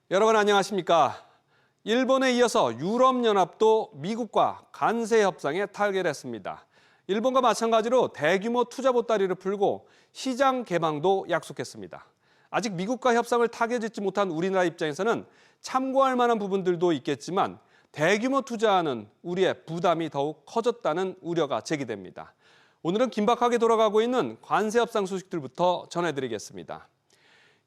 여러분 안녕하십니까? 일본에 이어서 유럽연합도 미국과 관세 협상에 타결했습니다. 일본과 마찬가지로 대규모 투자 보따리를 풀고 시장 개방도 약속했습니다. 아직 미국과 협상을 타결짓지 못한 우리나라 입장에서는 참고할 만한 부분들도 있겠지만 대규모 투자하는 우리의 부담이 더욱 커졌다는 우려가 제기됩니다. 오늘은 긴박하게 돌아가고 있는 관세 협상 소식들부터 전해드리겠습니다.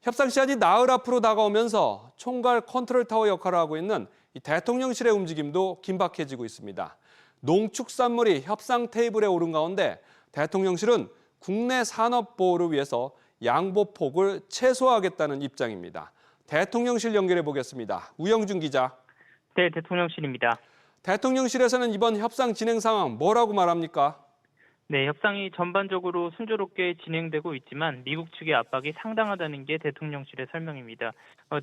협상 시한이 나흘 앞으로 다가오면서 총괄 컨트롤 타워 역할을 하고 있는 이 대통령실의 움직임도 긴박해지고 있습니다. 농축산물이 협상 테이블에 오른 가운데 대통령실은 국내 산업 보호를 위해서 양보폭을 최소화하겠다는 입장입니다. 대통령실 연결해 보겠습니다. 우영준 기자. 네, 대통령실입니다. 대통령실에서는 이번 협상 진행 상황 뭐라고 말합니까? 네, 협상이 전반적으로 순조롭게 진행되고 있지만 미국 측의 압박이 상당하다는 게 대통령실의 설명입니다.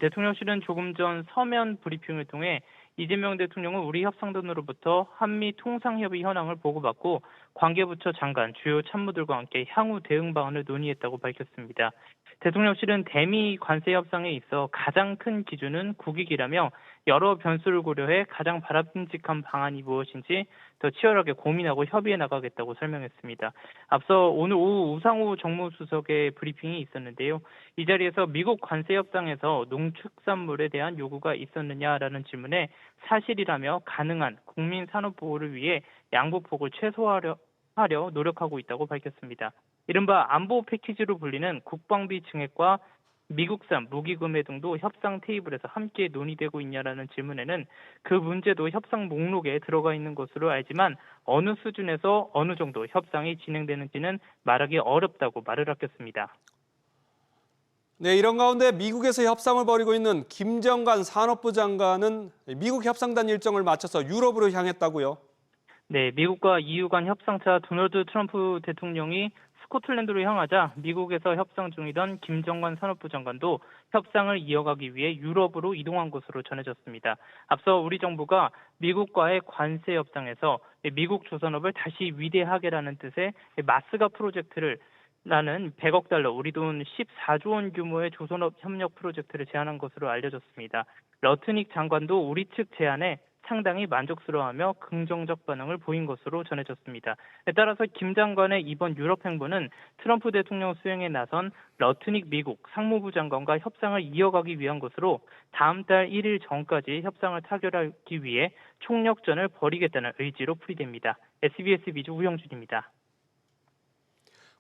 대통령실은 조금 전 서면 브리핑을 통해 이재명 대통령은 우리 협상단으로부터 한미 통상협의 현황을 보고받고 관계부처 장관, 주요 참모들과 함께 향후 대응 방안을 논의했다고 밝혔습니다. 대통령실은 대미 관세 협상에 있어 가장 큰 기준은 국익이라며 여러 변수를 고려해 가장 바람직한 방안이 무엇인지 더 치열하게 고민하고 협의해 나가겠다고 설명했습니다. 앞서 오늘 오후 우상호 정무수석의 브리핑이 있었는데요. 이 자리에서 미국 관세 협상에서 농축산물에 대한 요구가 있었느냐라는 질문에 사실이라며 가능한 국민 산업 보호를 위해 양보폭을 최소화하려 노력하고 있다고 밝혔습니다. 이른바 안보 패키지로 불리는 국방비 증액과 미국산 무기 구매 등도 협상 테이블에서 함께 논의되고 있냐라는 질문에는 그 문제도 협상 목록에 들어가 있는 것으로 알지만 어느 수준에서 어느 정도 협상이 진행되는지는 말하기 어렵다고 말을 아꼈습니다. 네, 이런 가운데 미국에서 협상을 벌이고 있는 김정관 산업부 장관은 미국 협상단 일정을 마쳐서 유럽으로 향했다고요? 네, 미국과 EU 간 협상차 도널드 트럼프 대통령이 스코틀랜드로 향하자 미국에서 협상 중이던 김정관 산업부 장관도 협상을 이어가기 위해 유럽으로 이동한 것으로 전해졌습니다. 앞서 우리 정부가 미국과의 관세 협상에서 미국 조선업을 다시 위대하게라는 뜻의 마스가 프로젝트를 라는 100억 달러, 우리 돈 14조 원 규모의 조선업 협력 프로젝트를 제안한 것으로 알려졌습니다. 러트닉 장관도 우리 측 제안에 상당히 만족스러워하며 긍정적 반응을 보인 것으로 전해졌습니다. 따라서 김 장관의 이번 유럽 행보는 트럼프 대통령 수행에 나선 러트닉 미국 상무부 장관과 협상을 이어가기 위한 것으로 다음 달 1일 전까지 협상을 타결하기 위해 총력전을 벌이겠다는 의지로 풀이됩니다. SBS 비주 우영준입니다.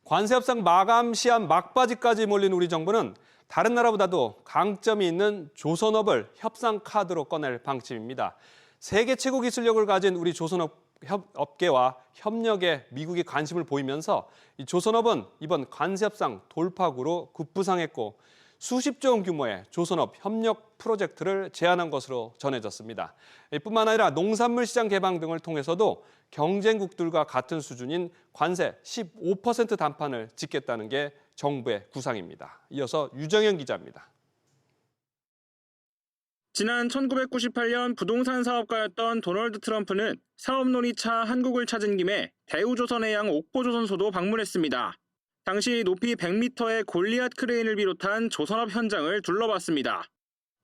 관세 협상 마감 시한 막바지까지 몰린 우리 정부는 다른 나라보다도 강점이 있는 조선업을 협상 카드로 꺼낼 방침입니다. 세계 최고 기술력을 가진 우리 조선업 업계와 협력에 미국이 관심을 보이면서 이 조선업은 이번 관세 협상 돌파구로 급부상했고 수십조 원 규모의 조선업 협력 프로젝트를 제안한 것으로 전해졌습니다. 뿐만 아니라 농산물 시장 개방 등을 통해서도 경쟁국들과 같은 수준인 관세 15% 단판을 짓겠다는 게 정부의 구상입니다. 이어서 유정현 기자입니다. 지난 1998년 부동산 사업가였던 도널드 트럼프는 사업론이 차 한국을 찾은 김에 대우조선해양 옥포조선소도 방문했습니다. 당시 높이 100m의 골리앗 크레인을 비롯한 조선업 현장을 둘러봤습니다.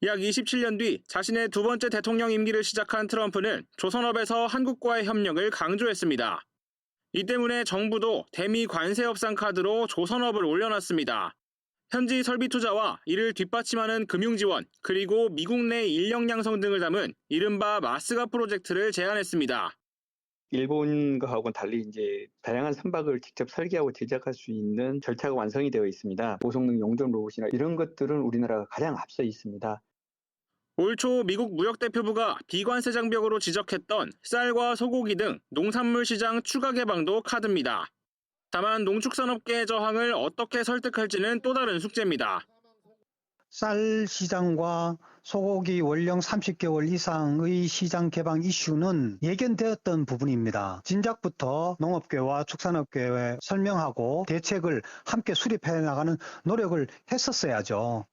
약 27년 뒤 자신의 두 번째 대통령 임기를 시작한 트럼프는 조선업에서 한국과의 협력을 강조했습니다. 이 때문에 정부도 대미 관세 협상 카드로 조선업을 올려놨습니다. 현지 설비 투자와 이를 뒷받침하는 금융 지원, 그리고 미국 내 인력 양성 등을 담은 이른바 마스가 프로젝트를 제안했습니다. 일본과하고는 달리 이제 다양한 선박을 직접 설계하고 제작할 수 있는 절차가 완성이 되어 있습니다. 고성능 용접 로봇이나 이런 것들은 우리나라가 가장 앞서 있습니다. 올 초 미국 무역대표부가 비관세 장벽으로 지적했던 쌀과 소고기 등 농산물 시장 추가 개방도 카드입니다. 다만 농축산업계의 저항을 어떻게 설득할지는 또 다른 숙제입니다. 쌀 시장과 소고기 원령 30개월 이상의 시장 개방 이슈는 예견되었던 부분입니다. 진작부터 농업계와 축산업계에 설명하고 대책을 함께 수립해 나가는 노력을 했었어야죠.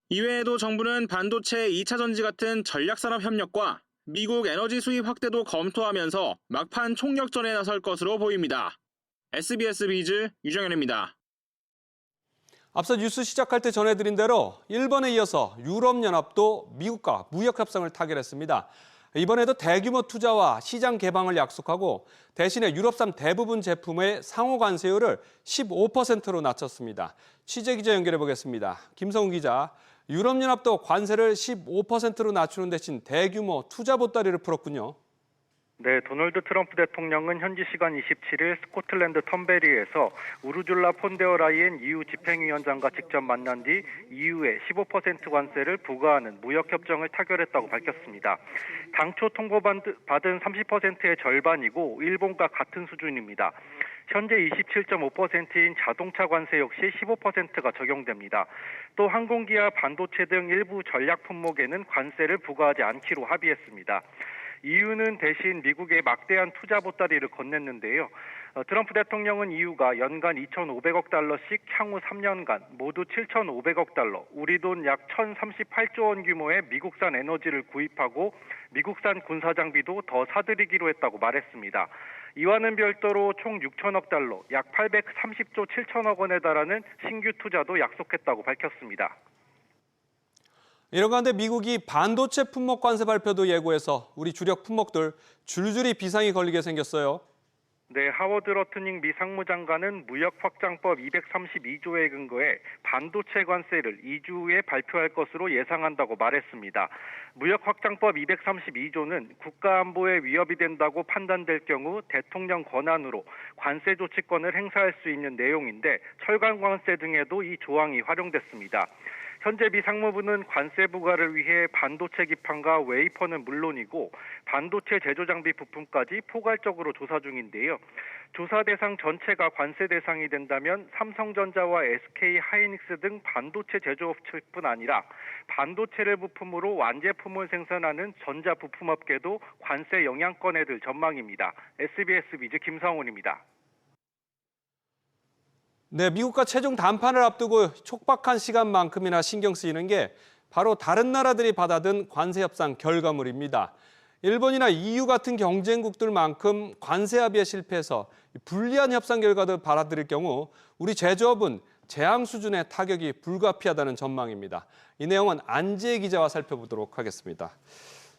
이외에도 정부는 반도체 2차 전지 같은 전략산업 협력과 미국 에너지 수입 확대도 검토하면서 막판 총력전에 나설 것으로 보입니다. SBS 비즈 유정현입니다. 앞서 뉴스 시작할 때 전해드린 대로 일본에 이어서 유럽연합도 미국과 무역협상을 타결했습니다. 이번에도 대규모 투자와 시장 개방을 약속하고 대신에 유럽산 대부분 제품의 상호 관세율을 15%로 낮췄습니다. 취재 기자 연결해 보겠습니다. 김성훈 기자, 유럽연합도 관세를 15%로 낮추는 대신 대규모 투자 보따리를 풀었군요. 네, 도널드 트럼프 대통령은 현지 시간 27일 스코틀랜드 턴베리에서 우르줄라 폰데어 라이엔 EU 집행위원장과 직접 만난 뒤 EU에 15% 관세를 부과하는 무역협정을 타결했다고 밝혔습니다. 당초 통보받은 30%의 절반이고 일본과 같은 수준입니다. 현재 27.5%인 자동차 관세 역시 15%가 적용됩니다. 또 항공기와 반도체 등 일부 전략 품목에는 관세를 부과하지 않기로 합의했습니다. EU는 대신 미국에 막대한 투자 보따리를 건넸는데요. 트럼프 대통령은 EU가 연간 2,500억 달러씩 향후 3년간 모두 7,500억 달러, 우리 돈 약 1,038조 원 규모의 미국산 에너지를 구입하고 미국산 군사장비도 더 사들이기로 했다고 말했습니다. 이와는 별도로 총 6천억 달러, 약 830조 7천억 원에 달하는 신규 투자도 약속했다고 밝혔습니다. 이런 가운데 미국이 반도체 품목 관세 발표도 예고해서 우리 주력 품목들 줄줄이 비상이 걸리게 생겼어요. 네, 하워드 러트닝 미 상무장관은 무역확장법 232조에 근거해 반도체 관세를 2주 후에 발표할 것으로 예상한다고 말했습니다. 무역확장법 232조는 국가안보에 위협이 된다고 판단될 경우 대통령 권한으로 관세 조치권을 행사할 수 있는 내용인데 철강 관세 등에도 이 조항이 활용됐습니다. 현재 미 상무부는 관세 부과를 위해 반도체 기판과 웨이퍼는 물론이고 반도체 제조 장비 부품까지 포괄적으로 조사 중인데요. 조사 대상 전체가 관세 대상이 된다면 삼성전자와 SK 하이닉스 등 반도체 제조업체뿐 아니라 반도체를 부품으로 완제품을 생산하는 전자 부품업계도 관세 영향권에 들 전망입니다. SBS 비즈 김성훈입니다. 네, 미국과 최종談判을 앞두고 촉박한 시간만큼이나 신경 쓰이는 게 바로 다른 나라들이 받아든 관세 협상 결과물입니다. 일본이나 EU 같은 경쟁국들만큼 관세 합의에 실패해서 불리한 협상 결과를 받아들일 경우 우리 제조업은 재앙 수준의 타격이 불가피하다는 전망입니다. 이 내용은 안지혜 기자와 살펴보도록 하겠습니다.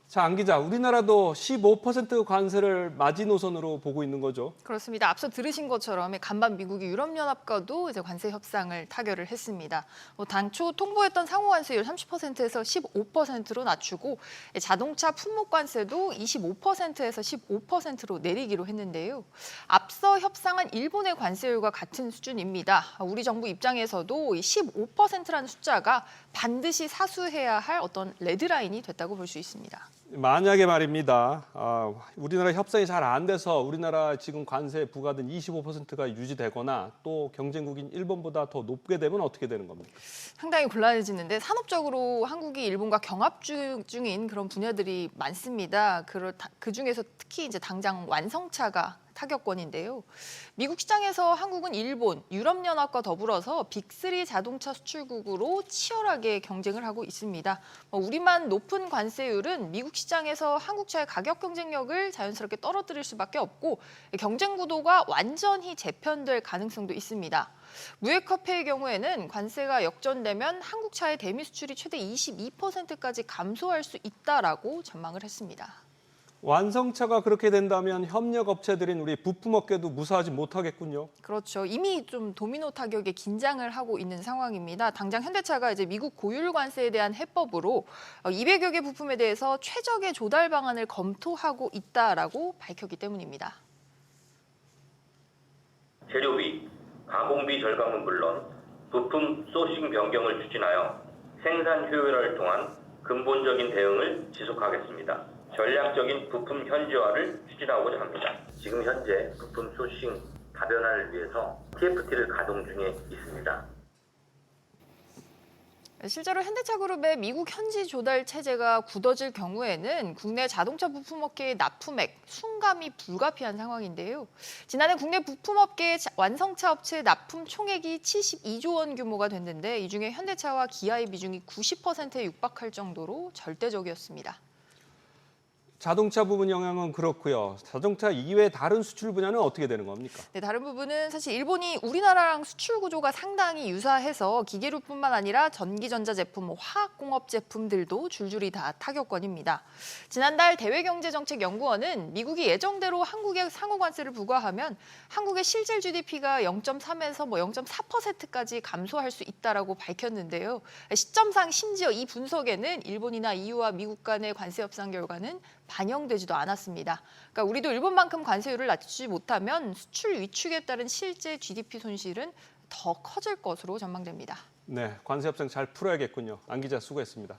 자, 안 기자, 우리나라도 15% 관세를 마지노선으로 보고 있는 거죠? 그렇습니다. 앞서 들으신 것처럼 간밤 미국이 유럽연합과도 이제 관세 협상을 타결을 했습니다. 당초 통보했던 상호 관세율 30%에서 15%로 낮추고 자동차 품목 관세도 25%에서 15%로 내리기로 했는데요. 앞서 협상한 일본의 관세율과 같은 수준입니다. 우리 정부 입장에서도 15%라는 숫자가 반드시 사수해야 할 어떤 레드라인이 됐다고 볼 수 있습니다. 만약에 말입니다. 우리나라 협상이 잘 안 돼서 우리나라 지금 관세 부과된 25%가 유지되거나 또 경쟁국인 일본보다 더 높게 되면 어떻게 되는 겁니까? 상당히 곤란해지는데 산업적으로 한국이 일본과 경합 중인 그런 분야들이 많습니다. 그 중에서 특히 이제 당장 완성차가 타격권인데요. 미국 시장에서 한국은 일본, 유럽연합과 더불어서 빅3 자동차 수출국으로 치열하게 경쟁을 하고 있습니다. 우리만 높은 관세율은 미국 시장에서 한국차의 가격 경쟁력을 자연스럽게 떨어뜨릴 수밖에 없고 경쟁 구도가 완전히 재편될 가능성도 있습니다. 무역협회의 경우에는 관세가 역전되면 한국차의 대미 수출이 최대 22%까지 감소할 수 있다라고 전망을 했습니다. 완성차가 그렇게 된다면 협력 업체들인 우리 부품업계도 무사하지 못하겠군요. 그렇죠. 이미 좀 도미노 타격에 긴장을 하고 있는 상황입니다. 당장 현대차가 이제 미국 고율 관세에 대한 해법으로 200여 개 부품에 대해서 최적의 조달 방안을 검토하고 있다라고 밝혔기 때문입니다. 재료비, 가공비 절감은 물론 부품 소싱 변경을 추진하여 생산 효율화를 통한 근본적인 대응을 지속하겠습니다. 전략적인 부품 현지화를 추진하고자 합니다. 지금 현재 부품 소싱 다변화를 위해서 TFT를 가동 중에 있습니다. 실제로 현대차그룹의 미국 현지 조달 체제가 굳어질 경우에는 국내 자동차 부품업계의 납품액, 순감이 불가피한 상황인데요. 지난해 국내 부품업계의 완성차 업체 납품 총액이 72조 원 규모가 됐는데 이 중에 현대차와 기아의 비중이 90%에 육박할 정도로 절대적이었습니다. 자동차 부분 영향은 그렇고요. 자동차 이외의 다른 수출 분야는 어떻게 되는 겁니까? 네, 다른 부분은 사실 일본이 우리나라랑 수출 구조가 상당히 유사해서 기계류뿐만 아니라 전기전자 제품, 화학공업 제품들도 줄줄이 다 타격권입니다. 지난달 대외경제정책연구원은 미국이 예정대로 한국에 상호관세를 부과하면 한국의 실질 GDP가 0.3에서 0.4%까지 감소할 수 있다라고 밝혔는데요. 시점상 심지어 이 분석에는 일본이나 EU와 미국 간의 관세 협상 결과는 반영되지도 않았습니다. 그러니까 우리도 일본만큼 관세율을 낮추지 못하면 수출 위축에 따른 실제 GDP 손실은 더 커질 것으로 전망됩니다. 네, 관세 협상 잘 풀어야겠군요. 안 기자 수고했습니다.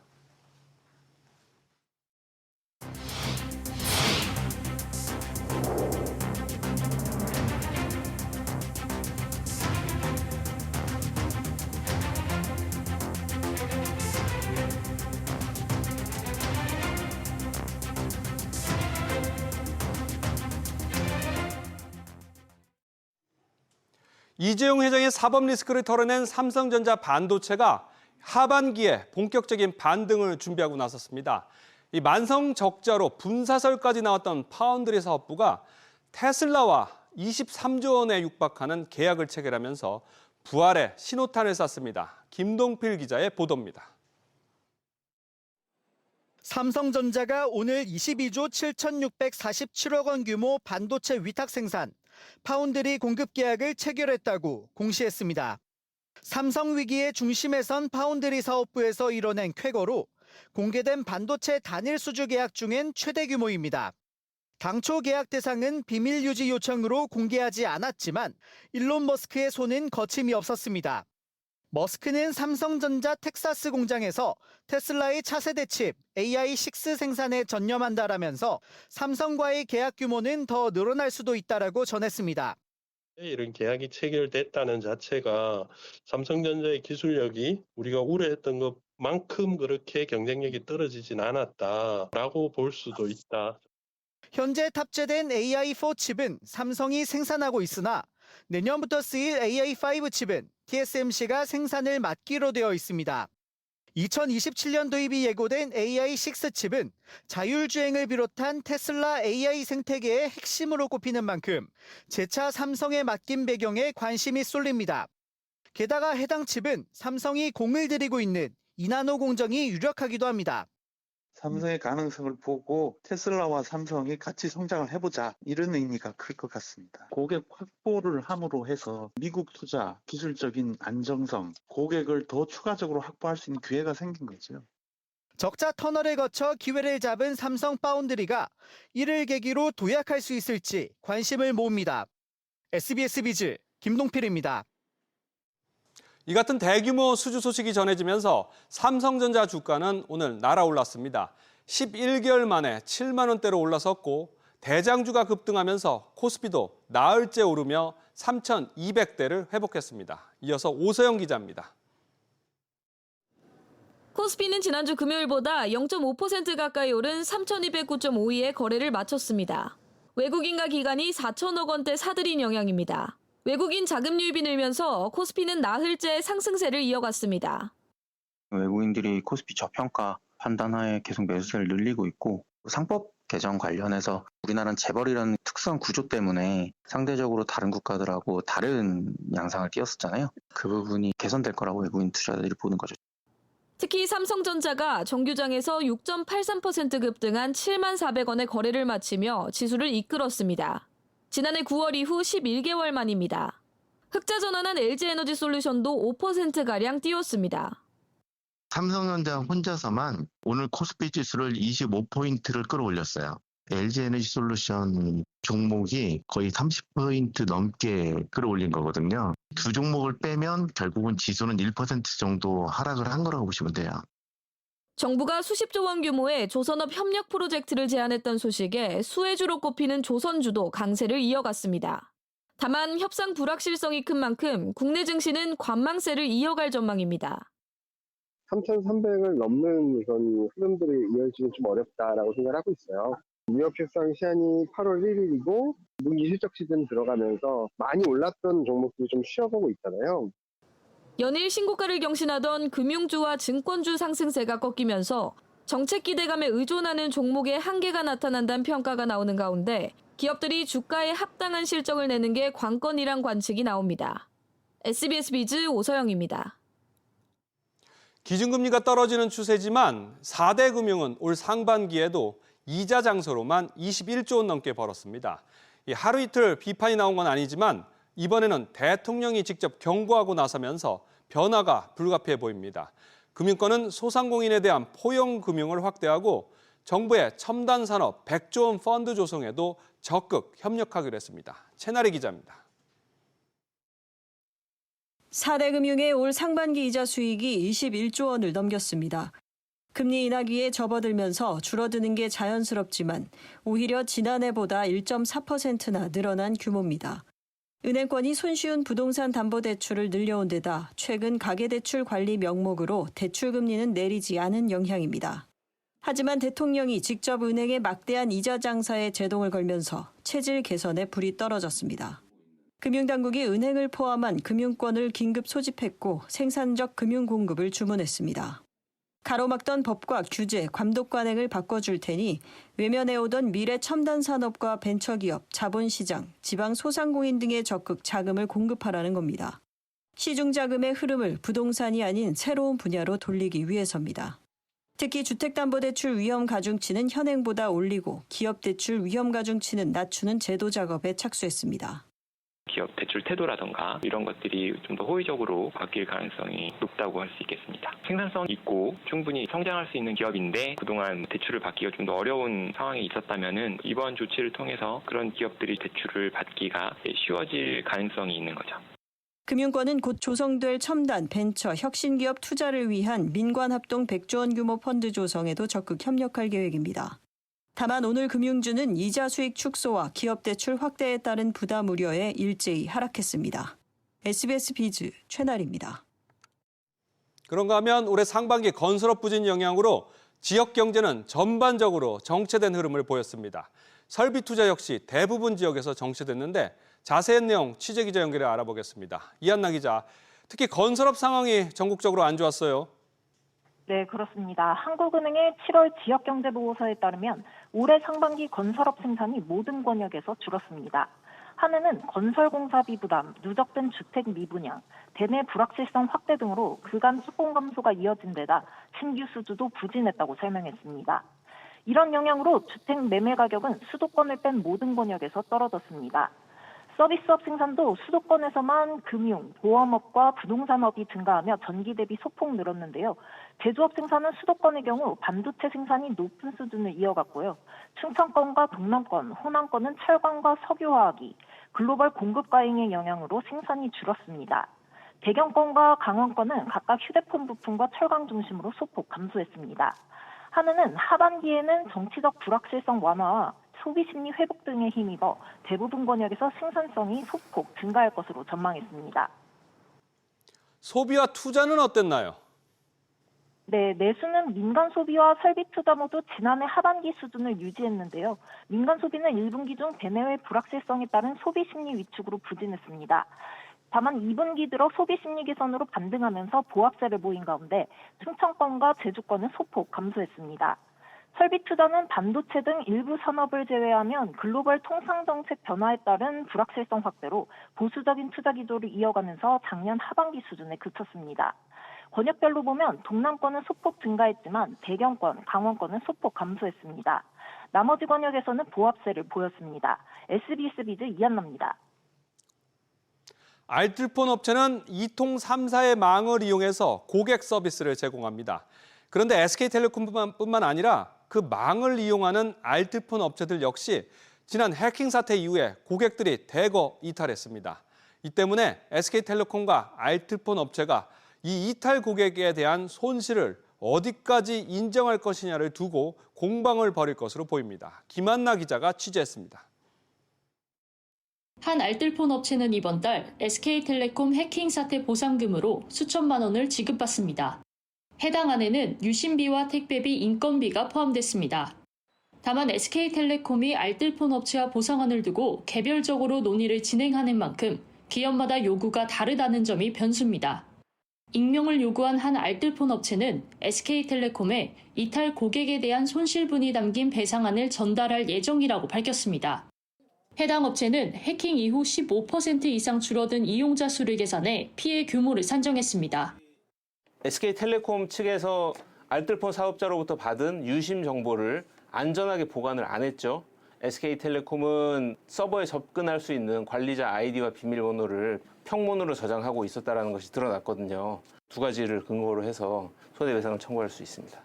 이재용 회장의 사법 리스크를 털어낸 삼성전자 반도체가 하반기에 본격적인 반등을 준비하고 나섰습니다. 이 만성 적자로 분사설까지 나왔던 파운드리 사업부가 테슬라와 23조 원에 육박하는 계약을 체결하면서 부활의 신호탄을 쐈습니다. 김동필 기자의 보도입니다. 삼성전자가 오늘 22조 7,647억 원 규모 반도체 위탁 생산, 파운드리 공급 계약을 체결했다고 공시했습니다. 삼성 위기의 중심에 선 파운드리 사업부에서 이뤄낸 쾌거로 공개된 반도체 단일 수주 계약 중엔 최대 규모입니다. 당초 계약 대상은 비밀 유지 요청으로 공개하지 않았지만 일론 머스크의 손은 거침이 없었습니다. 머스크는 삼성전자 텍사스 공장에서 테슬라의 차세대 칩 AI6 생산에 전념한다라면서 삼성과의 계약 규모는 더 늘어날 수도 있다라고 전했습니다. 이런 계약이 체결됐다는 자체가 삼성전자의 기술력이 우리가 우려했던 것만큼 그렇게 경쟁력이 떨어지진 않았다라고 볼 수도 있다. 현재 탑재된 AI4 칩은 삼성이 생산하고 있으나 내년부터 쓰일 AI5 칩은 TSMC가 생산을 맡기로 되어 있습니다. 2027년 도입이 예고된 AI6 칩은 자율주행을 비롯한 테슬라 AI 생태계의 핵심으로 꼽히는 만큼 재차 삼성에 맡긴 배경에 관심이 쏠립니다. 게다가 해당 칩은 삼성이 공을 들이고 있는 이나노 공정이 유력하기도 합니다. 삼성의 가능성을 보고 테슬라와 삼성이 같이 성장을 해보자 이런 의미가 클 것 같습니다. 고객 확보를 함으로 해서 미국 투자, 기술적인 안정성, 고객을 더 추가적으로 확보할 수 있는 기회가 생긴 거죠. 적자 터널을 거쳐 기회를 잡은 삼성 파운드리가 이를 계기로 도약할 수 있을지 관심을 모읍니다. SBS 비즈 김동필입니다. 이 같은 대규모 수주 소식이 전해지면서 삼성전자 주가는 오늘 날아올랐습니다. 11개월 만에 7만 원대로 올라섰고 대장주가 급등하면서 코스피도 나흘째 오르며 3,200대를 회복했습니다. 이어서 오서영 기자입니다. 코스피는 지난주 금요일보다 0.5% 가까이 오른 3,209.52에 거래를 마쳤습니다. 외국인과 기관이 4천억 원대 사들인 영향입니다. 외국인 자금 유입이 늘면서 코스피는 나흘째 상승세를 이어갔습니다. 외국인들이 코스피 저평가 판단하에 계속 매수세를 늘리고 있고 상법 개정 관련해서 우리나라는 재벌이라는 특수한 구조 때문에 상대적으로 다른 국가들하고 다른 양상을 띄었었잖아요. 그 부분이 개선될 거라고 외국인 투자자들이 보는 거죠. 특히 삼성전자가 정규장에서 6.83% 급등한 7만 400원의 거래를 마치며 지수를 이끌었습니다. 지난해 9월 이후 11개월 만입니다. 흑자 전환한 LG에너지솔루션도 5%가량 뛰었습니다. 삼성전자 혼자서만 오늘 코스피 지수를 25포인트를 끌어올렸어요. LG에너지솔루션 종목이 거의 30포인트 넘게 끌어올린 거거든요. 두 종목을 빼면 결국은 지수는 1% 정도 하락을 한 거라고 보시면 돼요. 정부가 수십조 원 규모의 조선업 협력 프로젝트를 제안했던 소식에 수혜주로 꼽히는 조선주도 강세를 이어갔습니다. 다만 협상 불확실성이 큰 만큼 국내 증시는 관망세를 이어갈 전망입니다. 3,300을 넘는 그런 흐름들이 이어지긴 좀 어렵다라고 생각을 하고 있어요. 무역 협상 시한이 8월 1일이고 무기실적 시즌 들어가면서 많이 올랐던 종목들이 좀 쉬어가고 있잖아요. 연일 신고가를 경신하던 금융주와 증권주 상승세가 꺾이면서 정책 기대감에 의존하는 종목의 한계가 나타난다는 평가가 나오는 가운데 기업들이 주가에 합당한 실적을 내는 게 관건이란 관측이 나옵니다. SBS 비즈 오서영입니다. 기준금리가 떨어지는 추세지만 4대 금융은 올 상반기에도 이자 장소로만 21조 원 넘게 벌었습니다. 하루 이틀 비판이 나온 건 아니지만 이번에는 대통령이 직접 경고하고 나서면서 변화가 불가피해 보입니다. 금융권은 소상공인에 대한 포용 금융을 확대하고 정부의 첨단 산업 100조 원 펀드 조성에도 적극 협력하기로 했습니다. 채나리 기자입니다. 4대 금융의 올 상반기 이자 수익이 21조 원을 넘겼습니다. 금리 인하기에 접어들면서 줄어드는 게 자연스럽지만 오히려 지난해보다 1.4%나 늘어난 규모입니다. 은행권이 손쉬운 부동산 담보대출을 늘려온 데다 최근 가계대출 관리 명목으로 대출금리는 내리지 않은 영향입니다. 하지만 대통령이 직접 은행에 막대한 이자 장사에 제동을 걸면서 체질 개선에 불이 떨어졌습니다. 금융당국이 은행을 포함한 금융권을 긴급 소집했고 생산적 금융 공급을 주문했습니다. 가로막던 법과 규제, 감독 관행을 바꿔줄 테니 외면해오던 미래 첨단 산업과 벤처기업, 자본시장, 지방 소상공인 등에 적극 자금을 공급하라는 겁니다. 시중자금의 흐름을 부동산이 아닌 새로운 분야로 돌리기 위해서입니다. 특히 주택담보대출 위험 가중치는 현행보다 올리고 기업대출 위험 가중치는 낮추는 제도 작업에 착수했습니다. 기업 대출 태도라던가 이런 것들이 좀 더 호의적으로 바뀔 가능성이 높다고 할 수 있겠습니다. 생산성 있고 충분히 성장할 수 있는 기업인데 그동안 대출을 받기가 좀 더 어려운 상황에 있었다면은 이번 조치를 통해서 그런 기업들이 대출을 받기가 쉬워질 가능성이 있는 거죠. 금융권은 곧 조성될 첨단, 벤처, 혁신기업 투자를 위한 민관합동 100조 원 규모 펀드 조성에도 적극 협력할 계획입니다. 다만 오늘 금융주는 이자 수익 축소와 기업 대출 확대에 따른 부담 우려에 일제히 하락했습니다. SBS 비즈 최나리입니다. 그런가 하면 올해 상반기 건설업 부진 영향으로 지역 경제는 전반적으로 정체된 흐름을 보였습니다. 설비 투자 역시 대부분 지역에서 정체됐는데 자세한 내용 취재기자 연결해 알아보겠습니다. 이한나 기자, 특히 건설업 상황이 전국적으로 안 좋았어요. 네, 그렇습니다. 한국은행의 7월 지역경제보고서에 따르면 올해 상반기 건설업 생산이 모든 권역에서 줄었습니다. 한 해는 건설공사비 부담, 누적된 주택 미분양, 대내 불확실성 확대 등으로 그간 수공 감소가 이어진 데다 신규 수주도 부진했다고 설명했습니다. 이런 영향으로 주택 매매 가격은 수도권을 뺀 모든 권역에서 떨어졌습니다. 서비스업 생산도 수도권에서만 금융, 보험업과 부동산업이 증가하며 전기 대비 소폭 늘었는데요. 제조업 생산은 수도권의 경우 반도체 생산이 높은 수준을 이어갔고요. 충청권과 동남권, 호남권은 철강과 석유화학이, 글로벌 공급 과잉의 영향으로 생산이 줄었습니다. 대경권과 강원권은 각각 휴대폰 부품과 철강 중심으로 소폭 감소했습니다. 한은은 하반기에는 정치적 불확실성 완화와 소비심리 회복 등에 힘입어 대부분 권역에서 생산성이 소폭 증가할 것으로 전망했습니다. 소비와 투자는 어땠나요? 네, 내수는 민간 소비와 설비 투자 모두 지난해 하반기 수준을 유지했는데요. 민간 소비는 1분기 중 대내외 불확실성에 따른 소비 심리 위축으로 부진했습니다. 다만 2분기 들어 소비 심리 개선으로 반등하면서 보합세를 보인 가운데 충청권과 제주권은 소폭 감소했습니다. 설비 투자는 반도체 등 일부 산업을 제외하면 글로벌 통상 정책 변화에 따른 불확실성 확대로 보수적인 투자 기조를 이어가면서 작년 하반기 수준에 그쳤습니다. 권역별로 보면 동남권은 소폭 증가했지만 대경권, 강원권은 소폭 감소했습니다. 나머지 권역에서는 보합세를 보였습니다. SBS 비즈 이한나입니다. 알뜰폰 업체는 이통 3사의 망을 이용해서 고객 서비스를 제공합니다. 그런데 SK텔레콤뿐만 아니라 그 망을 이용하는 알뜰폰 업체들 역시 지난 해킹 사태 이후에 고객들이 대거 이탈했습니다. 이 때문에 SK텔레콤과 알뜰폰 업체가 이 이탈 고객에 대한 손실을 어디까지 인정할 것이냐를 두고 공방을 벌일 것으로 보입니다. 김한나 기자가 취재했습니다. 한 알뜰폰 업체는 이번 달 SK텔레콤 해킹 사태 보상금으로 수천만 원을 지급받습니다. 해당 안에는 유심비와 택배비, 인건비가 포함됐습니다. 다만 SK텔레콤이 알뜰폰 업체와 보상안을 두고 개별적으로 논의를 진행하는 만큼 기업마다 요구가 다르다는 점이 변수입니다. 익명을 요구한 한 알뜰폰 업체는 SK텔레콤에 이탈 고객에 대한 손실분이 담긴 배상안을 전달할 예정이라고 밝혔습니다. 해당 업체는 해킹 이후 15% 이상 줄어든 이용자 수를 계산해 피해 규모를 산정했습니다. SK텔레콤 측에서 알뜰폰 사업자로부터 받은 유심 정보를 안전하게 보관을 안 했죠. SK텔레콤은 서버에 접근할 수 있는 관리자 아이디와 비밀번호를 평문으로 저장하고 있었다는 것이 드러났거든요. 두 가지를 근거로 해서 손해배상을 청구할 수 있습니다.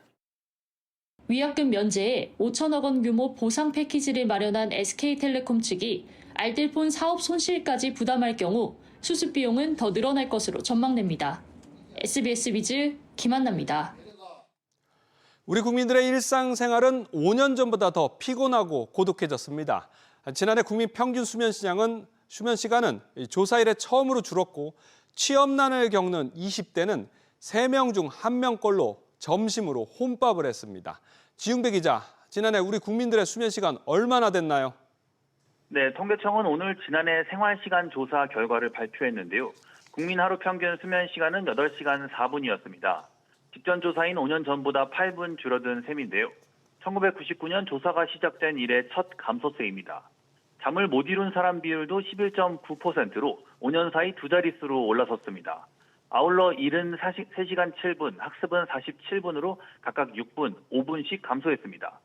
위약금 면제에 5천억 원 규모 보상 패키지를 마련한 SK텔레콤 측이 알뜰폰 사업 손실까지 부담할 경우 수습 비용은 더 늘어날 것으로 전망됩니다. SBS 비즈 김한나입니다. 우리 국민들의 일상생활은 5년 전보다 더 피곤하고 고독해졌습니다. 지난해 국민 평균 수면 시간은 조사 이래 처음으로 줄었고 취업난을 겪는 20대는 3명 중 1명꼴로 점심으로 혼밥을 했습니다. 지웅배 기자, 지난해 우리 국민들의 수면 시간 얼마나 됐나요? 네, 통계청은 오늘 지난해 생활시간 조사 결과를 발표했는데요. 국민 하루 평균 수면 시간은 8시간 4분이었습니다. 직전 조사인 5년 전보다 8분 줄어든 셈인데요. 1999년 조사가 시작된 이래 첫 감소세입니다. 잠을 못 이룬 사람 비율도 11.9%로 5년 사이 두 자릿수로 올라섰습니다. 아울러 일은 3시간 7분, 학습은 47분으로 각각 6분, 5분씩 감소했습니다.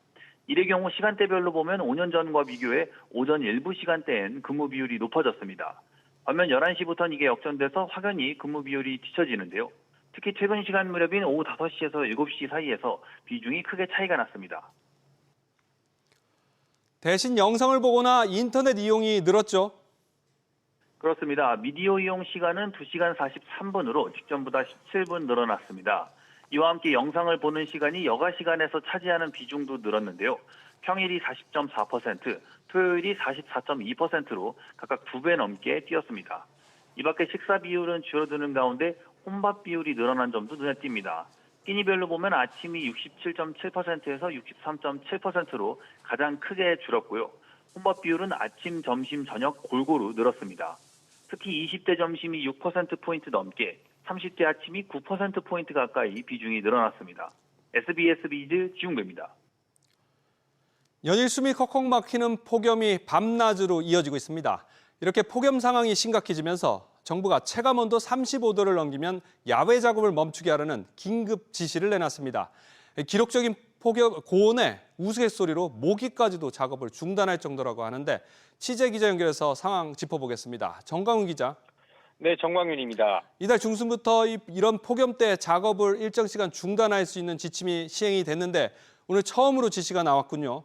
이의 경우 시간대별로 보면 5년 전과 비교해 오전 일부 시간대엔 근무 비율이 높아졌습니다. 반면 11시부터는 이게 역전돼서 확연히 근무 비율이 뒤처지는데요. 특히 퇴근 시간 무렵인 오후 5시에서 7시 사이에서 비중이 크게 차이가 났습니다. 대신 영상을 보거나 인터넷 이용이 늘었죠? 그렇습니다. 미디어 이용 시간은 2시간 43분으로 직전보다 17분 늘어났습니다. 이와 함께 영상을 보는 시간이 여가 시간에서 차지하는 비중도 늘었는데요. 평일이 40.4%, 토요일이 44.2%로 각각 2배 넘게 뛰었습니다. 이 밖에 식사 비율은 줄어드는 가운데 혼밥 비율이 늘어난 점도 눈에 띕니다. 끼니별로 보면 아침이 67.7%에서 63.7%로 가장 크게 줄었고요. 혼밥 비율은 아침, 점심, 저녁 골고루 늘었습니다. 특히 20대 점심이 6%포인트 넘게, 30대 아침이 9%포인트 가까이 비중이 늘어났습니다. SBS 비즈 지웅배입니다. 연일 숨이 컥컥 막히는 폭염이 밤낮으로 이어지고 있습니다. 이렇게 폭염 상황이 심각해지면서 정부가 체감온도 35도를 넘기면 야외 작업을 멈추게 하라는 긴급 지시를 내놨습니다. 기록적인 고온에 우스갯소리로 모기까지도 작업을 중단할 정도라고 하는데 취재 기자 연결해서 상황 짚어보겠습니다. 정광훈 기자. 네, 정광윤입니다. 이달 중순부터 이런 폭염 때 작업을 일정 시간 중단할 수 있는 지침이 시행이 됐는데 오늘 처음으로 지시가 나왔군요.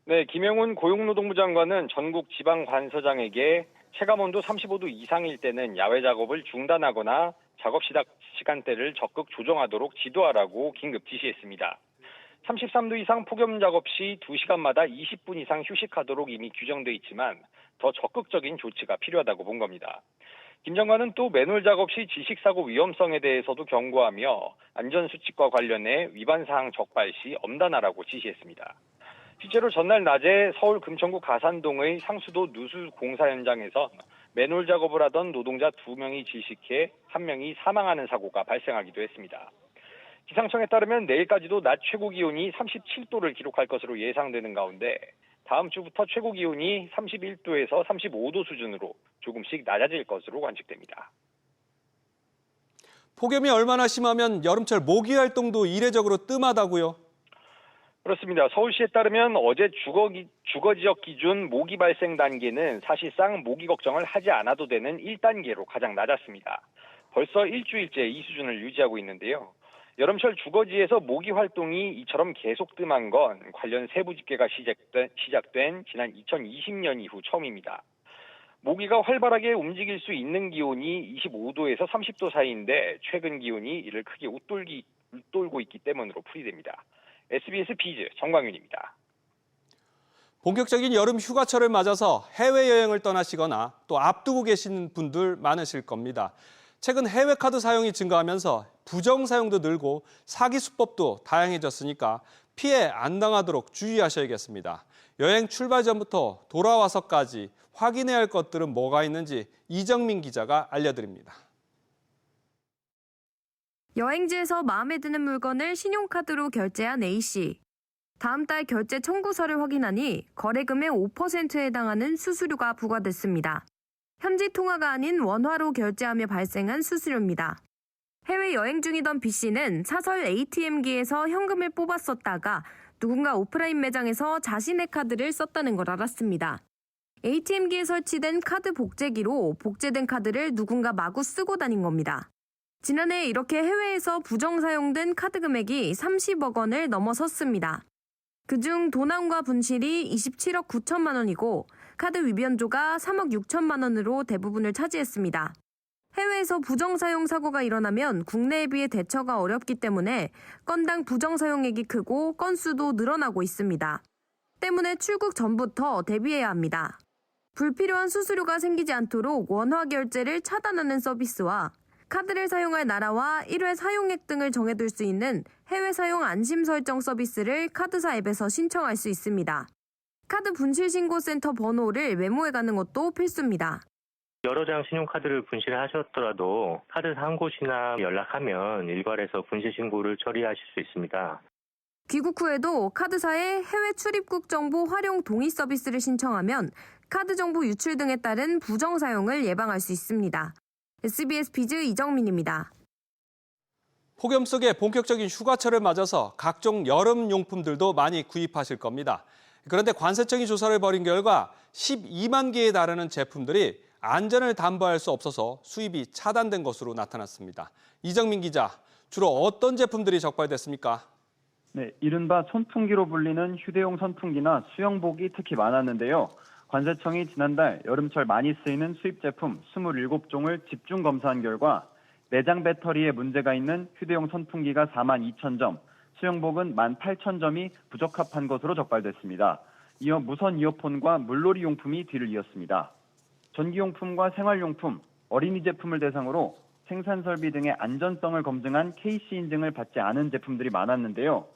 네, 김영훈 고용노동부 장관은 전국 지방관서장에게 체감온도 35도 이상일 때는 야외 작업을 중단하거나 작업 시작 시간대를 적극 조정하도록 지도하라고 긴급 지시했습니다. 33도 이상 폭염 작업 시 2시간마다 20분 이상 휴식하도록 이미 규정돼 있지만 더 적극적인 조치가 필요하다고 본 겁니다. 김 장관은 또 맨홀 작업 시 지식사고 위험성에 대해서도 경고하며 안전수칙과 관련해 위반 사항 적발 시 엄단하라고 지시했습니다. 실제로 전날 낮에 서울 금천구 가산동의 상수도 누수 공사 현장에서 맨홀 작업을 하던 노동자 2명이 질식해 1명이 사망하는 사고가 발생하기도 했습니다. 기상청에 따르면 내일까지도 낮 최고 기온이 37도를 기록할 것으로 예상되는 가운데 다음 주부터 최고 기온이 31도에서 35도 수준으로 조금씩 낮아질 것으로 관측됩니다. 폭염이 얼마나 심하면 여름철 모기 활동도 이례적으로 뜸하다고요? 그렇습니다. 서울시에 따르면 어제 주거 지역 기준 모기 발생 단계는 사실상 모기 걱정을 하지 않아도 되는 1단계로 가장 낮았습니다. 벌써 일주일째 이 수준을 유지하고 있는데요. 여름철 주거지에서 모기 활동이 이처럼 계속 뜸한 건 관련 세부 집계가 시작된 지난 2020년 이후 처음입니다. 모기가 활발하게 움직일 수 있는 기온이 25도에서 30도 사이인데 최근 기온이 이를 크게 웃돌고 있기 때문으로 풀이됩니다. SBS 비즈 정광윤입니다. 본격적인 여름 휴가철을 맞아서 해외여행을 떠나시거나 또 앞두고 계신 분들 많으실 겁니다. 최근 해외 카드 사용이 증가하면서 부정 사용도 늘고 사기 수법도 다양해졌으니까 피해 안 당하도록 주의하셔야겠습니다. 여행 출발 전부터 돌아와서까지 확인해야 할 것들은 뭐가 있는지 이정민 기자가 알려드립니다. 여행지에서 마음에 드는 물건을 신용카드로 결제한 A씨. 다음 달 결제 청구서를 확인하니 거래금의 5%에 해당하는 수수료가 부과됐습니다. 현지 통화가 아닌 원화로 결제하며 발생한 수수료입니다. 해외 여행 중이던 B씨는 사설 ATM기에서 현금을 뽑았었다가 누군가 오프라인 매장에서 자신의 카드를 썼다는 걸 알았습니다. ATM기에 설치된 카드 복제기로 복제된 카드를 누군가 마구 쓰고 다닌 겁니다. 지난해 이렇게 해외에서 부정 사용된 카드 금액이 30억 원을 넘어섰습니다. 그중 도난과 분실이 27억 9천만 원이고 카드 위변조가 3억 6천만 원으로 대부분을 차지했습니다. 해외에서 부정사용 사고가 일어나면 국내에 비해 대처가 어렵기 때문에 건당 부정사용액이 크고 건수도 늘어나고 있습니다. 때문에 출국 전부터 대비해야 합니다. 불필요한 수수료가 생기지 않도록 원화 결제를 차단하는 서비스와 카드를 사용할 나라와 1회 사용액 등을 정해둘 수 있는 해외 사용 안심 설정 서비스를 카드사 앱에서 신청할 수 있습니다. 카드 분실 신고 센터 번호를 메모해 가는 것도 필수입니다. 여러 장 신용카드를 분실하셨더라도 카드사 한 곳이나 연락하면 일괄해서 분실 신고를 처리하실 수 있습니다. 귀국 후에도 카드사의 해외 출입국 정보 활용 동의 서비스를 신청하면 카드 정보 유출 등에 따른 부정 사용을 예방할 수 있습니다. SBS 비즈 이정민입니다. 폭염 속에 본격적인 휴가철을 맞아서 각종 여름 용품들도 많이 구입하실 겁니다. 그런데 관세청이 조사를 벌인 결과 12만 개에 달하는 제품들이 안전을 담보할 수 없어서 수입이 차단된 것으로 나타났습니다. 이정민 기자, 주로 어떤 제품들이 적발됐습니까? 네, 이른바 선풍기로 불리는 휴대용 선풍기나 수영복이 특히 많았는데요. 관세청이 지난달 여름철 많이 쓰이는 수입 제품 27종을 집중 검사한 결과 내장 배터리에 문제가 있는 휴대용 선풍기가 4만 2천 점, 수영복은 1만 8천 점이 부적합한 것으로 적발됐습니다. 이어 무선 이어폰과 물놀이 용품이 뒤를 이었습니다. 전기용품과 생활용품, 어린이 제품을 대상으로 생산 설비 등의 안전성을 검증한 KC 인증을 받지 않은 제품들이 많았는데요.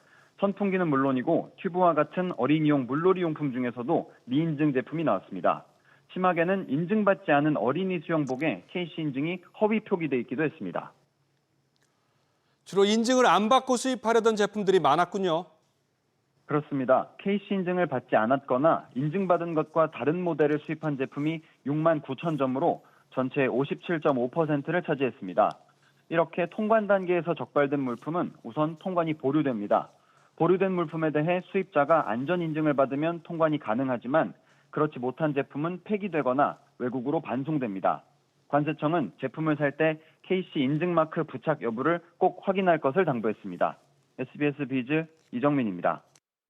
선풍기는 물론이고 튜브와 같은 어린이용 물놀이 용품 중에서도 미인증 제품이 나왔습니다. 심하게는 인증받지 않은 어린이 수영복에 KC 인증이 허위 표기돼 있기도 했습니다. 주로 인증을 안 받고 수입하려던 제품들이 많았군요. 그렇습니다. KC 인증을 받지 않았거나 인증받은 것과 다른 모델을 수입한 제품이 6만 9천 점으로 전체의 57.5%를 차지했습니다. 이렇게 통관 단계에서 적발된 물품은 우선 통관이 보류됩니다. 보류된 물품에 대해 수입자가 안전 인증을 받으면 통관이 가능하지만 그렇지 못한 제품은 폐기되거나 외국으로 반송됩니다. 관세청은 제품을 살 때 KC 인증 마크 부착 여부를 꼭 확인할 것을 당부했습니다. SBS 비즈 이정민입니다.